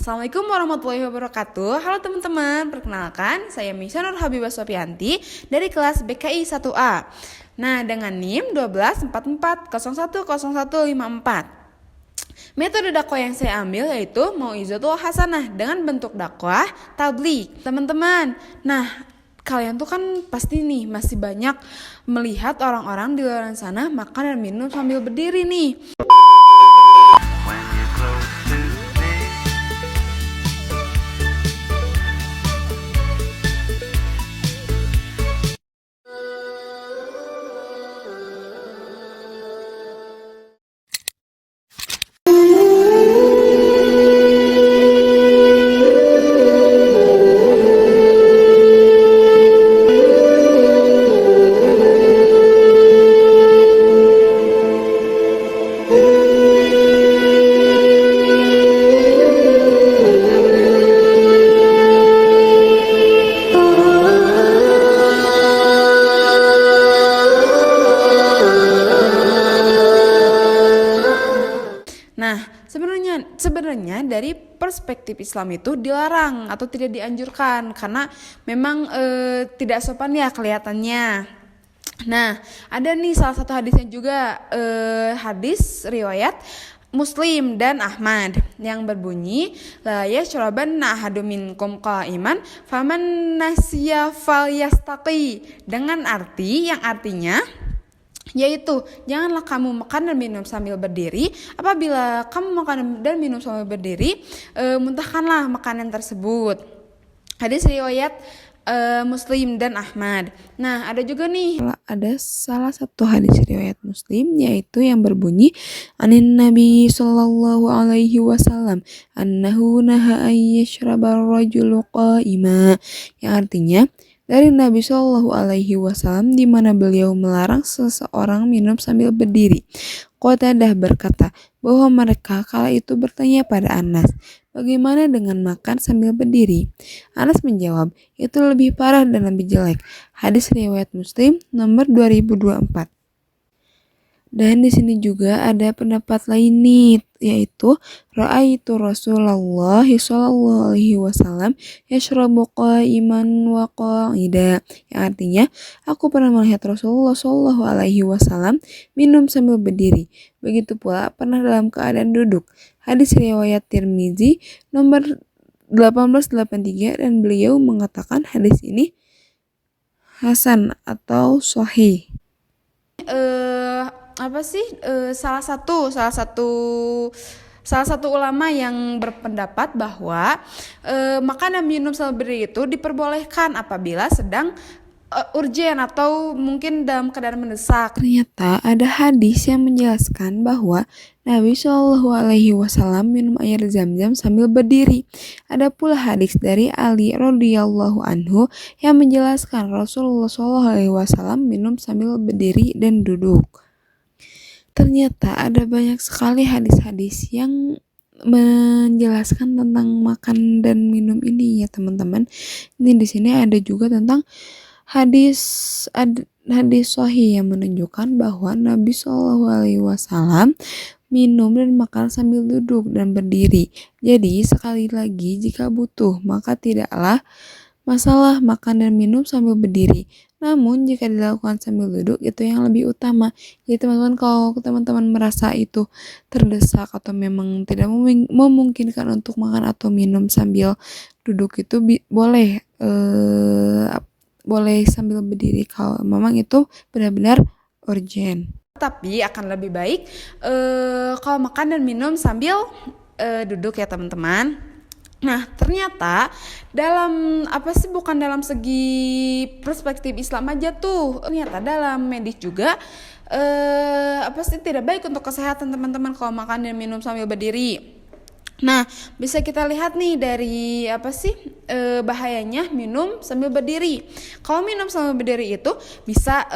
Assalamualaikum warahmatullahi wabarakatuh. Halo teman-teman, perkenalkan saya Misha Nur Habibah Sofianti dari kelas BKI 1A. Nah, dengan NIM 1244010154. Metode dakwah yang saya ambil yaitu Mau'izatul Hasanah dengan bentuk dakwah tabligh. Teman-teman, nah kalian tuh kan pasti nih masih banyak melihat orang-orang di luar sana makan dan minum sambil berdiri nih. Nah, sebenarnya dari perspektif Islam itu dilarang atau tidak dianjurkan karena memang tidak sopan ya kelihatannya. Nah, ada nih salah satu hadisnya juga, hadis riwayat Muslim dan Ahmad yang berbunyi la yashrabanna ahadum minkum qa'iman faman nasiya falyastaqi, dengan artinya yaitu janganlah kamu makan dan minum sambil berdiri. Apabila kamu makan dan minum sambil berdiri, muntahkanlah makanan tersebut. Hadis riwayat Muslim dan Ahmad. Nah, ada juga nih salah satu hadis riwayat Muslim yaitu yang berbunyi anin Nabi sallallahu alaihi wasallam annahu naha ayyashraba ar-rajulu qa'ima, yang artinya dari Nabi Shallallahu Alaihi Wasallam di mana beliau melarang seseorang minum sambil berdiri. Qatadah berkata bahwa mereka kala itu bertanya pada Anas, bagaimana dengan makan sambil berdiri? Anas menjawab, itu lebih parah dan lebih jelek. Hadis riwayat Muslim nomor 2024. Dan di sini juga ada pendapat lain nih, yaitu ra'aitu Rasulullah sallallahu alaihi wasallam yashrabu qa'iman wa qa'ida, yang artinya aku pernah melihat Rasulullah sallallahu alaihi wasallam minum sambil berdiri. Begitu pula pernah dalam keadaan duduk. Hadis riwayat Tirmizi nomor 1883, dan beliau mengatakan hadis ini hasan atau sahih. Salah satu ulama yang berpendapat bahwa makan dan minum sambil berdiri itu diperbolehkan apabila sedang urgen atau mungkin dalam keadaan mendesak. Ternyata ada hadis yang menjelaskan bahwa Nabi Shallallahu Alaihi Wasallam minum air zam-zam sambil berdiri. Ada pula hadis dari Ali radhiyallahu anhu yang menjelaskan Rasulullah Shallallahu Alaihi Wasallam minum sambil berdiri dan duduk. Ternyata ada banyak sekali hadis-hadis yang menjelaskan tentang makan dan minum ini ya teman-teman. Ini di sini ada juga tentang hadis sahih yang menunjukkan bahwa Nabi Shallallahu Alaihi Wasallam minum dan makan sambil duduk dan berdiri. Jadi sekali lagi jika butuh maka tidaklah masalah makan dan minum sambil berdiri. Namun jika dilakukan sambil duduk itu yang lebih utama. Jadi teman-teman, kalau teman-teman merasa itu terdesak atau memang tidak memungkinkan untuk makan atau minum sambil duduk itu boleh sambil berdiri kalau memang itu benar-benar urgent. Tapi akan lebih baik kalau makan dan minum sambil duduk ya teman-teman. Nah, ternyata bukan dalam segi perspektif Islam aja tuh, ternyata dalam medis juga tidak baik untuk kesehatan teman-teman kalau makan dan minum sambil berdiri. Nah, bisa kita lihat nih dari bahayanya minum sambil berdiri. Kalau minum sambil berdiri itu bisa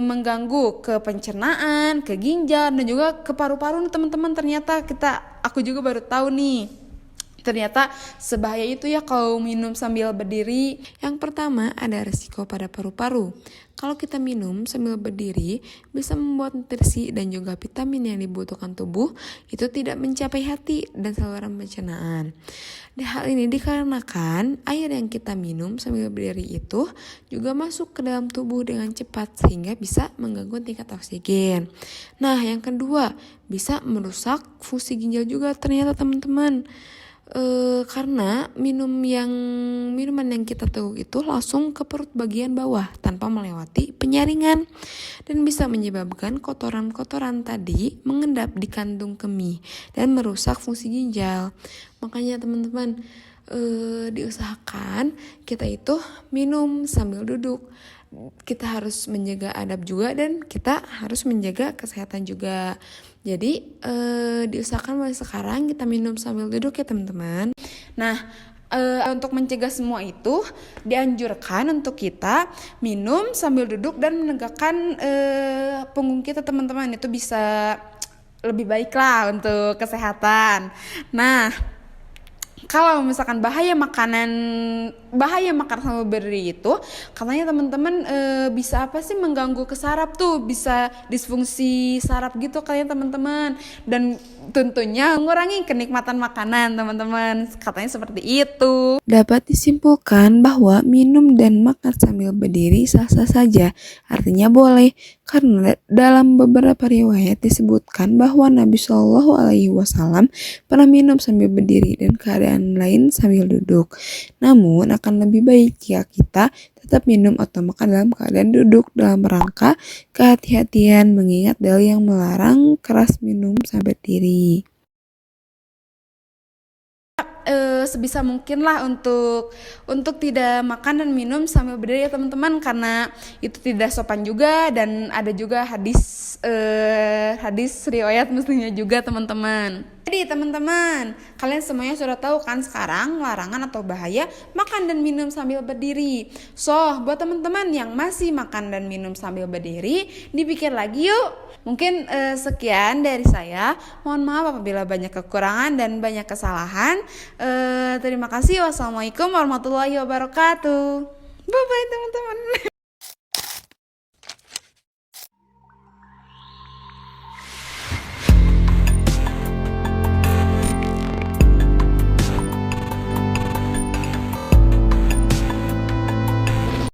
mengganggu ke pencernaan, ke ginjal dan juga ke paru-paru teman-teman. Ternyata aku juga baru tahu nih. Ternyata sebahaya itu ya kalau minum sambil berdiri. Yang pertama ada resiko pada paru-paru. Kalau kita minum sambil berdiri, bisa membuat nutrisi dan juga vitamin yang dibutuhkan tubuh itu tidak mencapai hati dan saluran pencernaan. Hal ini dikarenakan air yang kita minum sambil berdiri itu juga masuk ke dalam tubuh dengan cepat sehingga bisa mengganggu tingkat oksigen. Nah, yang kedua, bisa merusak fungsi ginjal juga ternyata teman-teman. Karena minuman yang kita teguk itu langsung ke perut bagian bawah tanpa melewati penyaringan dan bisa menyebabkan kotoran-kotoran tadi mengendap di kantung kemih dan merusak fungsi ginjal. Makanya teman-teman, diusahakan kita itu minum sambil duduk. Kita harus menjaga adab juga dan kita harus menjaga kesehatan juga. Jadi diusahakan mulai sekarang kita minum sambil duduk ya teman-teman. Nah, untuk mencegah semua itu dianjurkan untuk kita minum sambil duduk dan menegakkan punggung kita teman-teman, itu bisa lebih baik lah untuk kesehatan. Nah, kalau misalkan bahaya makan sambil berdiri itu, katanya teman-teman bisa apa sih, mengganggu ke saraf tuh, bisa disfungsi saraf gitu katanya teman-teman, dan tentunya mengurangi kenikmatan makanan teman-teman, katanya seperti itu. Dapat disimpulkan bahwa minum dan makan sambil berdiri sah-sah saja, artinya boleh, karena dalam beberapa riwayat disebutkan bahwa Nabi Shallallahu Alaihi Wasallam pernah minum sambil berdiri dan keadaan lain sambil duduk. Namun akan lebih baik jika kita tetap minum atau makan dalam keadaan duduk dalam rangka kehati-hatian, mengingat dalil yang melarang keras minum sambil berdiri. Sebisa mungkin lah untuk tidak makan dan minum sambil berdiri ya teman-teman, karena itu tidak sopan juga dan ada juga hadis riwayat mestinya juga teman-teman. Jadi teman-teman, kalian semuanya sudah tahu kan sekarang larangan atau bahaya makan dan minum sambil berdiri. So, buat teman-teman yang masih makan dan minum sambil berdiri, dipikir lagi yuk. Mungkin sekian dari saya. Mohon maaf apabila banyak kekurangan dan banyak kesalahan. Terima kasih. Wassalamualaikum warahmatullahi wabarakatuh. Bye bye teman-teman.